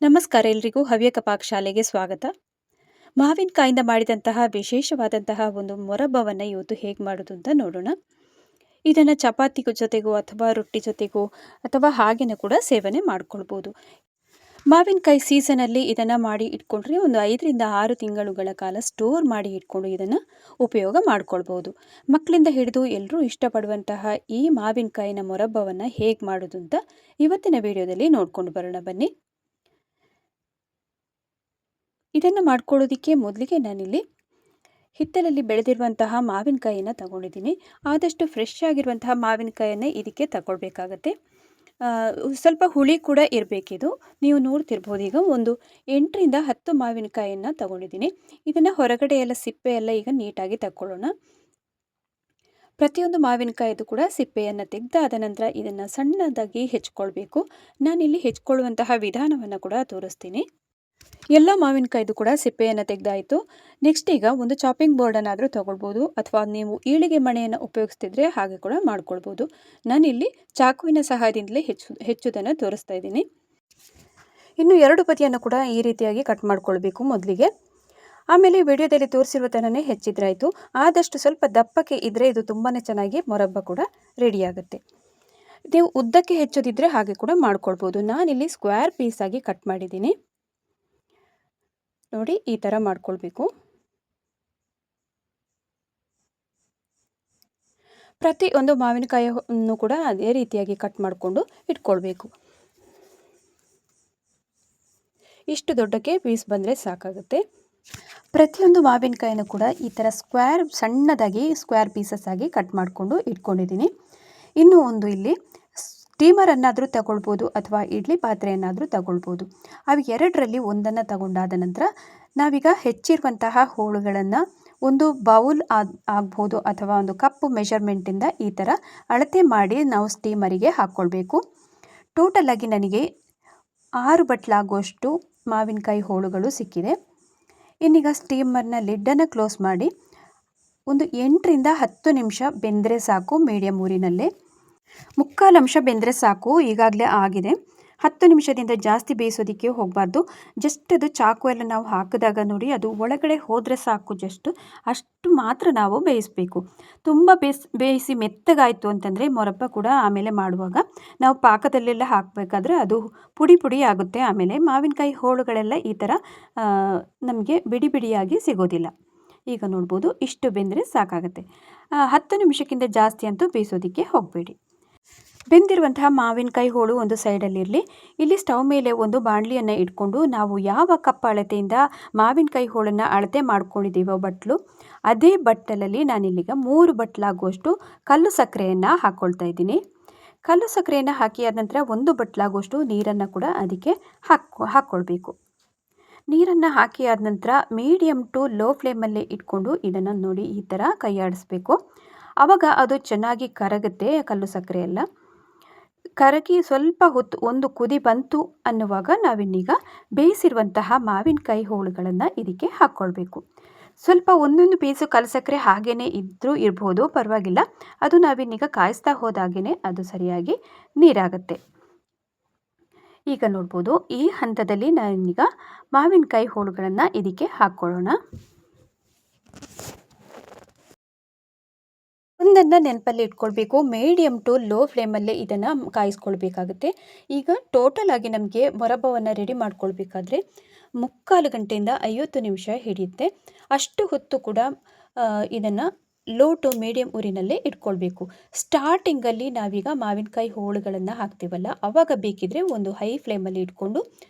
ನಮಸ್ಕಾರ ಎಲ್ರಿಗೂ ಹವ್ಯಕ ಪಾಕಶಾಲೆಗೆ ಸ್ವಾಗತ. ಮಾವಿನಕಾಯಿಂದ ಮಾಡಿದಂತಹ ವಿಶೇಷವಾದಂತಹ ಒಂದು ಮೊರಬ್ಬವನ್ನು ಇವತ್ತು ಹೇಗೆ ಮಾಡೋದು ಅಂತ ನೋಡೋಣ. ಇದನ್ನು ಚಪಾತಿ ಜೊತೆಗೋ ಅಥವಾ ರೊಟ್ಟಿ ಜೊತೆಗೋ ಅಥವಾ ಹಾಗೇನೂ ಕೂಡ ಸೇವನೆ ಮಾಡ್ಕೊಳ್ಬೋದು. ಮಾವಿನಕಾಯಿ ಸೀಸನಲ್ಲಿ ಇದನ್ನು ಮಾಡಿ ಇಟ್ಕೊಂಡ್ರೆ ಒಂದು 5ರಿಂದ 6 ತಿಂಗಳುಗಳ ಕಾಲ ಸ್ಟೋರ್ ಮಾಡಿ ಇಟ್ಕೊಂಡು ಇದನ್ನು ಉಪಯೋಗ ಮಾಡ್ಕೊಳ್ಬೋದು. ಮಕ್ಕಳಿಂದ ಹಿಡಿದು ಎಲ್ಲರೂ ಇಷ್ಟಪಡುವಂತಹ ಈ ಮಾವಿನಕಾಯಿನ ಮೊರಬ್ಬವನ್ನು ಹೇಗೆ ಮಾಡೋದು ಅಂತ ಇವತ್ತಿನ ವಿಡಿಯೋದಲ್ಲಿ ನೋಡ್ಕೊಂಡು ಬರೋಣ ಬನ್ನಿ. ಇದನ್ನು ಮಾಡ್ಕೊಳ್ಳೋದಕ್ಕೆ ಮೊದಲಿಗೆ ನಾನಿಲ್ಲಿ ಹಿತ್ತಲಲ್ಲಿ ಬೆಳೆದಿರುವಂತಹ ಮಾವಿನಕಾಯಿಯನ್ನು ತಗೊಂಡಿದ್ದೀನಿ. ಆದಷ್ಟು ಫ್ರೆಶ್ ಆಗಿರುವಂತಹ ಮಾವಿನಕಾಯಿಯನ್ನೇ ಇದಕ್ಕೆ ತಗೊಳ್ಬೇಕಾಗತ್ತೆ. ಸ್ವಲ್ಪ ಹುಳಿ ಕೂಡ ಇರಬೇಕಿದು. ನೀವು ನೋಡ್ತಿರ್ಬೋದು, ಈಗ ಒಂದು 8ರಿಂದ 10 ಮಾವಿನಕಾಯಿಯನ್ನು ತಗೊಂಡಿದ್ದೀನಿ. ಇದನ್ನು ಹೊರಗಡೆ ಎಲ್ಲ ಸಿಪ್ಪೆ ಎಲ್ಲ ಈಗ ನೀಟಾಗಿ ತಗೊಳ್ಳೋಣ. ಪ್ರತಿಯೊಂದು ಮಾವಿನಕಾಯಿದು ಕೂಡ ಸಿಪ್ಪೆಯನ್ನು ತೆಗೆದಾದ ನಂತರ ಇದನ್ನು ಸಣ್ಣದಾಗಿ ಹೆಚ್ಕೊಳ್ಬೇಕು. ನಾನಿಲ್ಲಿ ಹೆಚ್ಕೊಳ್ಳುವಂತಹ ವಿಧಾನವನ್ನು ಕೂಡ ತೋರಿಸ್ತೀನಿ. ಎಲ್ಲ ಮಾವಿನಕಾಯ್ದು ಕೂಡ ಸಿಪ್ಪೆಯನ್ನು ತೆಗೆದಾಯಿತು. ನೆಕ್ಸ್ಟ್ ಈಗ ಒಂದು ಚಾಪಿಂಗ್ ಬೋರ್ಡನ್ನಾದರೂ ತಗೊಳ್ಬೋದು, ಅಥವಾ ನೀವು ಈಳಿಗೆ ಮಣೆಯನ್ನು ಉಪಯೋಗಿಸ್ತಿದ್ರೆ ಹಾಗೆ ಕೂಡ ಮಾಡ್ಕೊಳ್ಬೋದು. ನಾನಿಲ್ಲಿ ಚಾಕುವಿನ ಸಹಾಯದಿಂದಲೇ ಹೆಚ್ಚುವುದನ್ನು ತೋರಿಸ್ತಾ ಇದ್ದೀನಿ. ಇನ್ನು 2 ಬದಿಯನ್ನು ಕೂಡ ಈ ರೀತಿಯಾಗಿ ಕಟ್ ಮಾಡ್ಕೊಳ್ಬೇಕು ಮೊದಲಿಗೆ. ಆಮೇಲೆ ವಿಡಿಯೋದಲ್ಲಿ ತೋರಿಸಿರುವ ಥರನೇ ಹೆಚ್ಚಿದ್ರಾಯಿತು. ಆದಷ್ಟು ಸ್ವಲ್ಪ ದಪ್ಪಕ್ಕೆ ಇದ್ದರೆ ಇದು ತುಂಬಾ ಚೆನ್ನಾಗಿ ಮೊರಬ್ಬ ಕೂಡ ರೆಡಿಯಾಗುತ್ತೆ. ನೀವು ಉದ್ದಕ್ಕೆ ಹೆಚ್ಚೋದಿದ್ರೆ ಹಾಗೆ ಕೂಡ ಮಾಡ್ಕೊಳ್ಬೋದು. ನಾನಿಲ್ಲಿ ಸ್ಕ್ವೇರ್ ಪೀಸಾಗಿ ಕಟ್ ಮಾಡಿದ್ದೀನಿ. ನೋಡಿ, ಈ ಥರ ಮಾಡ್ಕೊಳ್ಬೇಕು. ಪ್ರತಿಯೊಂದು ಮಾವಿನಕಾಯಿಯನ್ನು ಕೂಡ ಅದೇ ರೀತಿಯಾಗಿ ಕಟ್ ಮಾಡಿಕೊಂಡು ಇಟ್ಕೊಳ್ಬೇಕು. ಇಷ್ಟು ದೊಡ್ಡಕ್ಕೆ ಪೀಸ್ ಬಂದರೆ ಸಾಕಾಗುತ್ತೆ. ಪ್ರತಿಯೊಂದು ಮಾವಿನಕಾಯಿನೂ ಕೂಡ ಈ ಥರ ಸಣ್ಣದಾಗಿ ಸ್ಕ್ವೇರ್ ಪೀಸಸ್ ಆಗಿ ಕಟ್ ಮಾಡಿಕೊಂಡು ಇಟ್ಕೊಂಡಿದ್ದೀನಿ. ಇನ್ನೂ ಒಂದು ಇಲ್ಲಿ ಸ್ಟೀಮರನ್ನಾದರೂ ತಗೊಳ್ಬೋದು ಅಥವಾ ಇಡ್ಲಿ ಪಾತ್ರೆಯನ್ನಾದರೂ ತಗೊಳ್ಬೋದು. ಅವು 2ರಲ್ಲಿ ಒಂದನ್ನು ತಗೊಂಡಾದ ನಂತರ ನಾವೀಗ ಹೆಚ್ಚಿರುವಂತಹ ಹೋಳುಗಳನ್ನು ಒಂದು ಬೌಲ್ ಆಗ್ಬೋದು ಅಥವಾ ಒಂದು ಕಪ್ಪು ಮೆಷರ್ಮೆಂಟಿಂದ ಈ ಥರ ಅಳತೆ ಮಾಡಿ ನಾವು ಸ್ಟೀಮರಿಗೆ ಹಾಕ್ಕೊಳ್ಬೇಕು. ಟೋಟಲಾಗಿ ನನಗೆ 6 ಬಟ್ಲಾಗುವಷ್ಟು ಮಾವಿನಕಾಯಿ ಹೋಳುಗಳು ಸಿಕ್ಕಿದೆ. ಇನ್ನೀಗ ಸ್ಟೀಮರ್ನ ಲಿಡ್ಡನ್ನು ಕ್ಲೋಸ್ ಮಾಡಿ ಒಂದು 8ರಿಂದ 10 ನಿಮಿಷ ಬೆಂದರೆ ಸಾಕು. ಮೀಡಿಯಮ್ ಊರಿನಲ್ಲೇ 3/4 ಅಂಶ ಬೆಂದರೆ ಸಾಕು. ಈಗಾಗಲೇ ಆಗಿದೆ. 10 ನಿಮಿಷದಿಂದ ಜಾಸ್ತಿ ಬೇಯಿಸೋದಕ್ಕೆ ಹೋಗಬಾರ್ದು. ಜಸ್ಟ್ ಅದು ಚಾಕು ಎಲ್ಲ ನಾವು ಹಾಕಿದಾಗ ನೋಡಿ, ಅದು ಒಳಗಡೆ ಹೋದರೆ ಸಾಕು. ಅಷ್ಟು ಮಾತ್ರ ನಾವು ಬೇಯಿಸಬೇಕು. ತುಂಬ ಬೇಯಿಸಿ ಮೆತ್ತಗಾಯಿತು ಅಂತಂದರೆ ಮೊರಬ್ಬ ಕೂಡ ಆಮೇಲೆ ಮಾಡುವಾಗ ನಾವು ಪಾಕದಲ್ಲೆಲ್ಲ ಹಾಕಬೇಕಾದ್ರೆ ಅದು ಪುಡಿ ಪುಡಿ ಆಗುತ್ತೆ. ಆಮೇಲೆ ಮಾವಿನಕಾಯಿ ಹೋಳುಗಳೆಲ್ಲ ಈ ಥರ ನಮಗೆ ಬಿಡಿ ಬಿಡಿಯಾಗಿ ಸಿಗೋದಿಲ್ಲ. ಈಗ ನೋಡ್ಬೋದು, ಇಷ್ಟು ಬೆಂದರೆ ಸಾಕಾಗುತ್ತೆ. 10 ನಿಮಿಷಕ್ಕಿಂತ ಜಾಸ್ತಿ ಅಂತೂ ಬೇಯಿಸೋದಕ್ಕೆ ಹೋಗಬೇಡಿ. ಬೆಂದಿರುವಂತಹ ಮಾವಿನಕಾಯಿ ಹೋಳು ಒಂದು ಸೈಡಲ್ಲಿರಲಿ. ಇಲ್ಲಿ ಸ್ಟವ್ ಮೇಲೆ ಒಂದು ಬಾಣಲಿಯನ್ನು ಇಟ್ಕೊಂಡು ನಾವು ಯಾವ ಕಪ್ ಅಳತೆಯಿಂದ ಮಾವಿನಕಾಯಿ ಹೋಳನ್ನು ಅಳತೆ ಮಾಡ್ಕೊಂಡಿದ್ದೀವೋ ಬಟ್ಲು, ಅದೇ ಬಟ್ಟಲಲ್ಲಿ ನಾನಿಲ್ಲಿಗ 3 ಬಟ್ಲಾಗುವಷ್ಟು ಕಲ್ಲು ಸಕ್ಕರೆಯನ್ನು ಹಾಕ್ಕೊಳ್ತಾ ಇದ್ದೀನಿ. ಕಲ್ಲು ಸಕ್ಕರೆಯನ್ನು ಹಾಕಿ ಆದ ನಂತರ 1 ಬಟ್ಲಾಗುವಷ್ಟು ನೀರನ್ನು ಕೂಡ ಅದಕ್ಕೆ ಹಾಕ್ಕೊಳ್ಬೇಕು. ನೀರನ್ನು ಹಾಕಿ ಆದ ನಂತರ ಮೀಡಿಯಮ್ ಟು ಲೋ ಫ್ಲೇಮಲ್ಲೇ ಇಟ್ಕೊಂಡು ಇದನ್ನು ನೋಡಿ ಈ ಥರ ಕೈ ಆಡಿಸ್ಬೇಕು. ಆವಾಗ ಅದು ಚೆನ್ನಾಗಿ ಕರಗುತ್ತೆ. ಕಲ್ಲು ಸಕ್ಕರೆ ಎಲ್ಲ ಕರಗಿ ಸ್ವಲ್ಪ ಹೊತ್ತು ಒಂದು ಕುದಿ ಬಂತು ಅನ್ನುವಾಗ ನಾವಿನ್ನೀಗ ಬೇಯಿಸಿರುವಂತಹ ಮಾವಿನಕಾಯಿ ಹೋಳುಗಳನ್ನು ಇದಕ್ಕೆ ಹಾಕ್ಕೊಳ್ಬೇಕು. ಸ್ವಲ್ಪ ಒಂದೊಂದು ಪೀಸು ಕಲ್ಲು ಸಕ್ಕರೆ ಹಾಗೇ ಇರ್ಬೋದು, ಪರವಾಗಿಲ್ಲ. ಅದು ನಾವಿನ್ನೀಗ ಕಾಯಿಸ್ತಾ ಹೋದಾಗೇ ಅದು ಸರಿಯಾಗಿ ನೀರಾಗುತ್ತೆ. ಈಗ ನೋಡ್ಬೋದು, ಈ ಹಂತದಲ್ಲಿ ನಾನೀಗ ಮಾವಿನಕಾಯಿ ಹೋಳುಗಳನ್ನು ಇದಕ್ಕೆ ಹಾಕ್ಕೊಳ್ಳೋಣ. ಒಂದನ್ನು ನೆನಪಲ್ಲಿ ಇಟ್ಕೊಳ್ಬೇಕು, ಮೀಡಿಯಮ್ ಟು ಲೋ ಫ್ಲೇಮಲ್ಲೇ ಇದನ್ನು ಕಾಯಿಸ್ಕೊಳ್ಬೇಕಾಗುತ್ತೆ. ಈಗ ಟೋಟಲ್ ಆಗಿ ನಮಗೆ ಮೊರಬ್ಬವನ್ನು ರೆಡಿ ಮಾಡ್ಕೊಳ್ಬೇಕಾದ್ರೆ 3/4 ಗಂಟೆಯಿಂದ 50 ನಿಮಿಷ ಹಿಡಿಯುತ್ತೆ. ಅಷ್ಟು ಹೊತ್ತು ಕೂಡ ಇದನ್ನು ಲೋ ಟು ಮೀಡಿಯಮ್ ಊರಿನಲ್ಲೇ ಇಟ್ಕೊಳ್ಬೇಕು. ಸ್ಟಾರ್ಟಿಂಗಲ್ಲಿ ನಾವೀಗ ಮಾವಿನಕಾಯಿ ಹೋಳುಗಳನ್ನು ಹಾಕ್ತೀವಲ್ಲ, ಆವಾಗ ಬೇಕಿದ್ರೆ ಒಂದು ಹೈ ಫ್ಲೇಮಲ್ಲಿ ಇಟ್ಕೊಂಡು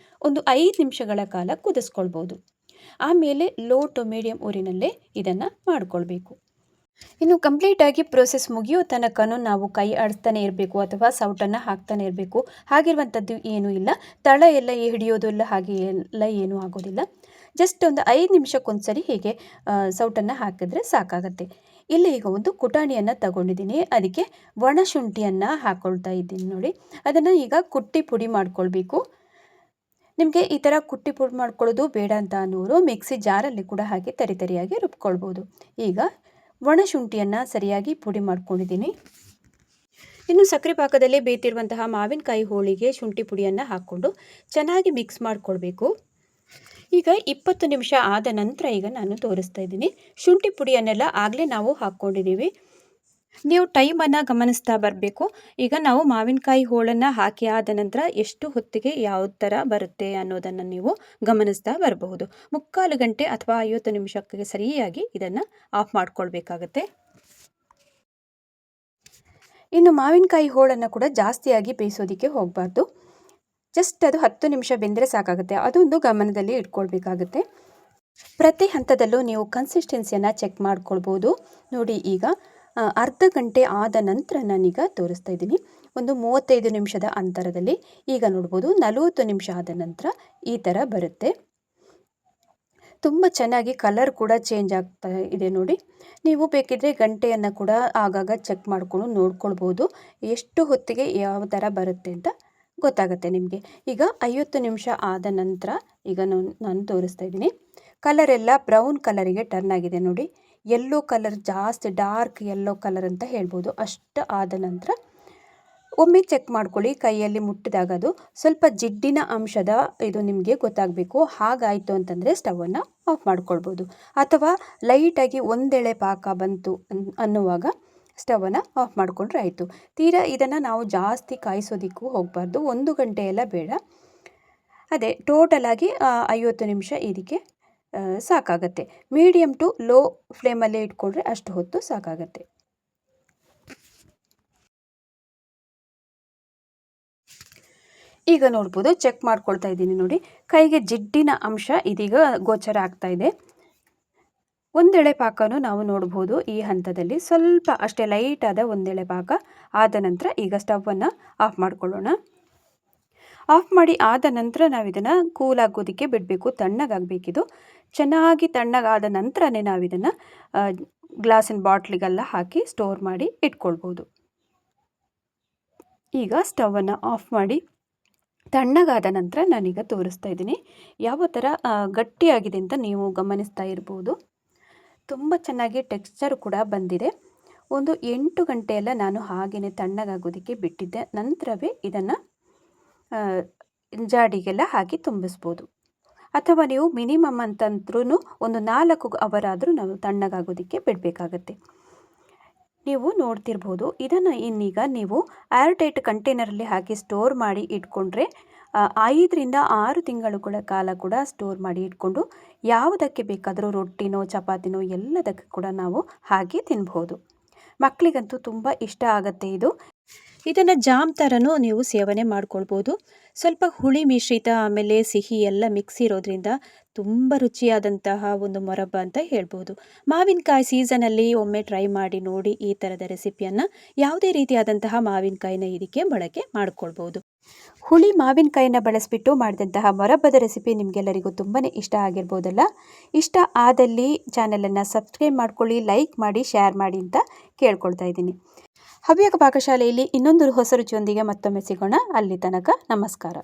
ಒಂದು 5 ನಿಮಿಷಗಳ ಕಾಲ ಕುದಿಸ್ಕೊಳ್ಬೋದು. ಆಮೇಲೆ ಲೋ ಟು ಮೀಡಿಯಮ್ ಊರಿನಲ್ಲೇ ಇದನ್ನು ಮಾಡಿಕೊಳ್ಬೇಕು. ಇನ್ನು ಕಂಪ್ಲೀಟಾಗಿ ಪ್ರೋಸೆಸ್ ಮುಗಿಯೋ ತನಕನೂ ನಾವು ಕೈ ಆಡಿಸ್ತಾನೆ ಇರಬೇಕು ಅಥವಾ ಸೌಟನ್ನು ಹಾಕ್ತಾನೆ ಇರಬೇಕು. ಹಾಗಿರುವಂಥದ್ದು ಏನೂ ಇಲ್ಲ. ತಳ ಎಲ್ಲ ಹಿಡಿಯೋದಿಲ್ಲ, ಹಾಗೆ ಎಲ್ಲ ಏನೂ ಆಗೋದಿಲ್ಲ. ಜಸ್ಟ್ ಒಂದು 5 ನಿಮಿಷಕ್ಕೊಂದ್ಸರಿ ಹೀಗೆ ಸೌಟನ್ನು ಹಾಕಿದ್ರೆ ಸಾಕಾಗತ್ತೆ. ಇಲ್ಲಿ ಈಗ ಒಂದು ಕುಟಾಣಿಯನ್ನು ತಗೊಂಡಿದ್ದೀನಿ. ಅದಕ್ಕೆ ಒಣಶುಂಠಿಯನ್ನು ಹಾಕ್ಕೊಳ್ತಾ ಇದ್ದೀನಿ. ನೋಡಿ, ಅದನ್ನು ಈಗ ಕುಟ್ಟಿ ಪುಡಿ ಮಾಡ್ಕೊಳ್ಬೇಕು. ನಿಮಗೆ ಈ ಥರ ಕುಟ್ಟಿ ಪುಡಿ ಮಾಡ್ಕೊಳ್ಳೋದು ಬೇಡ ಅಂತ ಅನ್ನೋರು ಮಿಕ್ಸಿ ಜಾರಲ್ಲಿ ಕೂಡ ಹಾಕಿ ತರಿಯಾಗಿ ರುಬ್ಕೊಳ್ಬೋದು. ಈಗ ಒಣಶುಂಠಿಯನ್ನು ಸರಿಯಾಗಿ ಪುಡಿ ಮಾಡ್ಕೊಂಡಿದ್ದೀನಿ. ಇನ್ನು ಸಕ್ಕರೆ ಪಾಕದಲ್ಲಿ ಬೇಯ್ತಿರುವಂತಹ ಮಾವಿನಕಾಯಿ ಹೋಳಿಗೆ ಶುಂಠಿ ಪುಡಿಯನ್ನು ಹಾಕ್ಕೊಂಡು ಚೆನ್ನಾಗಿ ಮಿಕ್ಸ್ ಮಾಡಿಕೊಳ್ಬೇಕು. ಈಗ 20 ನಿಮಿಷ ಆದ ನಂತರ ಈಗ ನಾನು ತೋರಿಸ್ತಾ ಇದ್ದೀನಿ. ಶುಂಠಿ ಪುಡಿಯನ್ನೆಲ್ಲ ಆಗಲೇ ನಾವು ಹಾಕ್ಕೊಂಡಿದ್ದೀವಿ. ನೀವು ಟೈಮನ್ನು ಗಮನಿಸ್ತಾ ಬರಬೇಕು. ಈಗ ನಾವು ಮಾವಿನಕಾಯಿ ಹೋಳನ್ನು ಹಾಕಿ ಆದ ನಂತರ ಎಷ್ಟು ಹೊತ್ತಿಗೆ ಯಾವ ಥರ ಬರುತ್ತೆ ಅನ್ನೋದನ್ನು ನೀವು ಗಮನಿಸ್ತಾ ಬರಬಹುದು. 3/4 ಗಂಟೆ ಅಥವಾ 50 ನಿಮಿಷಕ್ಕೆ ಸರಿಯಾಗಿ ಇದನ್ನು ಆಫ್ ಮಾಡ್ಕೊಳ್ಬೇಕಾಗತ್ತೆ. ಇನ್ನು ಮಾವಿನಕಾಯಿ ಹೋಳನ್ನು ಕೂಡ ಜಾಸ್ತಿಯಾಗಿ ಬೇಯಿಸೋದಕ್ಕೆ ಹೋಗಬಾರ್ದು. ಜಸ್ಟ್ ಅದು 10 ನಿಮಿಷ ಬೆಂದರೆ ಸಾಕಾಗುತ್ತೆ. ಅದೊಂದು ಗಮನದಲ್ಲಿ ಇಟ್ಕೊಳ್ಬೇಕಾಗುತ್ತೆ. ಪ್ರತಿ ಹಂತದಲ್ಲೂ ನೀವು ಕನ್ಸಿಸ್ಟೆನ್ಸಿಯನ್ನು ಚೆಕ್ ಮಾಡ್ಕೊಳ್ಬೋದು. ನೋಡಿ, ಈಗ ಅರ್ಧ ಗಂಟೆ ಆದ ನಂತರ ನಾನೀಗ ತೋರಿಸ್ತಾ ಇದ್ದೀನಿ. ಒಂದು 35 ನಿಮಿಷದ ಅಂತರದಲ್ಲಿ ಈಗ ನೋಡ್ಬೋದು 40 ನಿಮಿಷ ಆದ ನಂತರ ಈ ಥರ ಬರುತ್ತೆ. ತುಂಬ ಚೆನ್ನಾಗಿ ಕಲರ್ ಕೂಡ ಚೇಂಜ್ ಆಗ್ತಾ ಇದೆ ನೋಡಿ. ನೀವು ಬೇಕಿದ್ರೆ ಗಂಟೆಯನ್ನು ಕೂಡ ಆಗಾಗ ಚೆಕ್ ಮಾಡಿಕೊಂಡು ನೋಡ್ಕೊಳ್ಬೋದು, ಎಷ್ಟು ಹೊತ್ತಿಗೆ ಯಾವ ಥರ ಬರುತ್ತೆ ಅಂತ ಗೊತ್ತಾಗುತ್ತೆ ನಿಮಗೆ. ಈಗ 50 ನಿಮಿಷ ಆದ ನಂತರ ಈಗ ನಾನು ತೋರಿಸ್ತಾ ಇದ್ದೀನಿ. ಕಲರ್ ಎಲ್ಲ ಬ್ರೌನ್ ಕಲರಿಗೆ ಟರ್ನ್ ಆಗಿದೆ ನೋಡಿ. ಯೆಲ್ಲೋ ಕಲರ್, ಜಾಸ್ತಿ ಡಾರ್ಕ್ ಯೆಲ್ಲೋ ಕಲರ್ ಅಂತ ಹೇಳ್ಬೋದು. ಅಷ್ಟು ಆದ ನಂತರ ಒಮ್ಮೆ ಚೆಕ್ ಮಾಡ್ಕೊಳ್ಳಿ. ಕೈಯಲ್ಲಿ ಮುಟ್ಟಿದಾಗ ಅದು ಸ್ವಲ್ಪ ಜಿಡ್ಡಿನ ಅಂಶದ ಇದು ನಿಮಗೆ ಗೊತ್ತಾಗಬೇಕು. ಹಾಗಾಯಿತು ಅಂತಂದರೆ ಸ್ಟವನ್ನು ಆಫ್ ಮಾಡ್ಕೊಳ್ಬೋದು. ಅಥವಾ ಲೈಟಾಗಿ ಒಂದೆಳೆ ಪಾಕ ಬಂತು ಅನ್ನುವಾಗ ಸ್ಟವನ್ನು ಆಫ್ ಮಾಡಿಕೊಂಡ್ರೆ ಆಯಿತು. ತೀರಾ ಇದನ್ನು ನಾವು ಜಾಸ್ತಿ ಕಾಯಿಸೋದಕ್ಕೂ ಹೋಗಬಾರ್ದು. 1 ಗಂಟೆ ಎಲ್ಲ ಬೇಡ. ಅದೇ ಟೋಟಲಾಗಿ 50 ನಿಮಿಷ ಇದಕ್ಕೆ ಸಾಕಾಗತ್ತೆ. ಮೀಡಿಯಮ್ ಟು ಲೋ ಫ್ಲೇಮಲ್ಲೇ ಇಟ್ಕೊಂಡ್ರೆ ಅಷ್ಟು ಹೊತ್ತು ಸಾಕಾಗತ್ತೆ. ಈಗ ನೋಡ್ಬೋದು, ಚೆಕ್ ಮಾಡ್ಕೊಳ್ತಾ ಇದ್ದೀನಿ ನೋಡಿ. ಕೈಗೆ ಜಿಡ್ಡಿನ ಅಂಶ ಇದೀಗ ಗೋಚರ ಆಗ್ತಾ ಇದೆ. ಒಂದೆಳೆ ಪಾಕನೂ ನಾವು ನೋಡ್ಬೋದು ಈ ಹಂತದಲ್ಲಿ. ಸ್ವಲ್ಪ ಅಷ್ಟೇ ಲೈಟಾದ ಒಂದೆಳೆ ಪಾಕ ಆದ ನಂತರ ಈಗ ಸ್ಟವನ್ನು ಆಫ್ ಮಾಡ್ಕೊಳ್ಳೋಣ. ಆಫ್ ಮಾಡಿ ಆದ ನಂತರ ನಾವು ಇದನ್ನು ಕೂಲ್ ಆಗೋದಕ್ಕೆ ಬಿಡಬೇಕು. ತಣ್ಣಗಾಗಬೇಕಿದು. ಚೆನ್ನಾಗಿ ತಣ್ಣಗಾದ ನಂತರನೇ ನಾವು ಇದನ್ನು ಗ್ಲಾಸಿನ ಬಾಟ್ಲಿಗೆಲ್ಲ ಹಾಕಿ ಸ್ಟೋರ್ ಮಾಡಿ ಇಟ್ಕೊಳ್ಬೋದು. ಈಗ ಸ್ಟವನ್ನು ಆಫ್ ಮಾಡಿ ತಣ್ಣಗಾದ ನಂತರ ನಾನೀಗ ತೋರಿಸ್ತಾ ಇದ್ದೀನಿ. ಯಾವ ಥರ ಗಟ್ಟಿಯಾಗಿದೆ ಅಂತ ನೀವು ಗಮನಿಸ್ತಾ ಇರ್ಬೋದು. ತುಂಬ ಚೆನ್ನಾಗಿ ಟೆಕ್ಸ್ಚರ್ ಕೂಡ ಬಂದಿದೆ. ಒಂದು 8 ಗಂಟೆ ಎಲ್ಲ ನಾನು ಹಾಗೆಯೇ ತಣ್ಣಗಾಗೋದಕ್ಕೆ ಬಿಟ್ಟಿದ್ದೆ. ನಂತರವೇ ಇದನ್ನು ಜಾಡಿಗೆಲ್ಲ ಹಾಕಿ ತುಂಬಿಸ್ಬೋದು. ಅಥವಾ ನೀವು ಮಿನಿಮಮ್ ಅಂತಂದ್ರೂ ಒಂದು 4 ಅವರಾದರೂ ನಾವು ತಣ್ಣಗಾಗೋದಕ್ಕೆ ಬಿಡಬೇಕಾಗತ್ತೆ. ನೀವು ನೋಡ್ತಿರ್ಬೋದು. ಇದನ್ನು ಇನ್ನೀಗ ನೀವು ಏರ್ಟೈಟ್ ಕಂಟೈನರಲ್ಲಿ ಹಾಕಿ ಸ್ಟೋರ್ ಮಾಡಿ ಇಟ್ಕೊಂಡ್ರೆ 5 ರಿಂದ 6 ತಿಂಗಳುಗಳ ಕಾಲ ಕೂಡ ಸ್ಟೋರ್ ಮಾಡಿ ಇಟ್ಕೊಂಡು ಯಾವುದಕ್ಕೆ ಬೇಕಾದರೂ ರೊಟ್ಟಿನೋ ಚಪಾತಿನೋ ಎಲ್ಲದಕ್ಕೆ ಕೂಡ ನಾವು ಹಾಗೆ ತಿನ್ಬೋದು. ಮಕ್ಕಳಿಗಂತೂ ತುಂಬ ಇಷ್ಟ ಆಗುತ್ತೆ ಇದು. ಇದನ್ನು ಜಾಮ್ ಥರನೂ ನೀವು ಸೇವನೆ ಮಾಡ್ಕೊಳ್ಬೋದು. ಸ್ವಲ್ಪ ಹುಳಿ ಮಿಶ್ರಿತ ಆಮೇಲೆ ಸಿಹಿ ಎಲ್ಲ ಮಿಕ್ಸ್ ಇರೋದ್ರಿಂದ ತುಂಬ ರುಚಿಯಾದಂತಹ ಒಂದು ಮೊರಬ್ಬ ಅಂತ ಹೇಳ್ಬೋದು. ಮಾವಿನಕಾಯಿ ಸೀಸನಲ್ಲಿ ಒಮ್ಮೆ ಟ್ರೈ ಮಾಡಿ ನೋಡಿ ಈ ಥರದ ರೆಸಿಪಿಯನ್ನು. ಯಾವುದೇ ರೀತಿಯಾದಂತಹ ಮಾವಿನಕಾಯಿನ ಇದಕ್ಕೆ ಬಳಕೆ ಮಾಡ್ಕೊಳ್ಬೋದು. ಹುಳಿ ಮಾವಿನಕಾಯಿನ ಬಳಸಿಬಿಟ್ಟು ಮಾಡಿದಂತಹ ಮೊರಬ್ಬದ ರೆಸಿಪಿ ನಿಮಗೆಲ್ಲರಿಗೂ ತುಂಬಾ ಇಷ್ಟ ಆಗಿರ್ಬೋದಲ್ಲ. ಇಷ್ಟ ಆದಲ್ಲಿ ಚಾನಲನ್ನು ಸಬ್ಸ್ಕ್ರೈಬ್ ಮಾಡ್ಕೊಳ್ಳಿ, ಲೈಕ್ ಮಾಡಿ, ಶೇರ್ ಮಾಡಿ ಅಂತ ಕೇಳ್ಕೊಳ್ತಾ ಇದ್ದೀನಿ. ಹವ್ಯಕ ಪಾಕಶಾಲೆಯಲ್ಲಿ ಇನ್ನೊಂದು ಹೊಸ ರುಚಿಯೊಂದಿಗೆ ಮತ್ತೊಮ್ಮೆ ಸಿಗೋಣ. ಅಲ್ಲಿ ತನಕ ನಮಸ್ಕಾರ.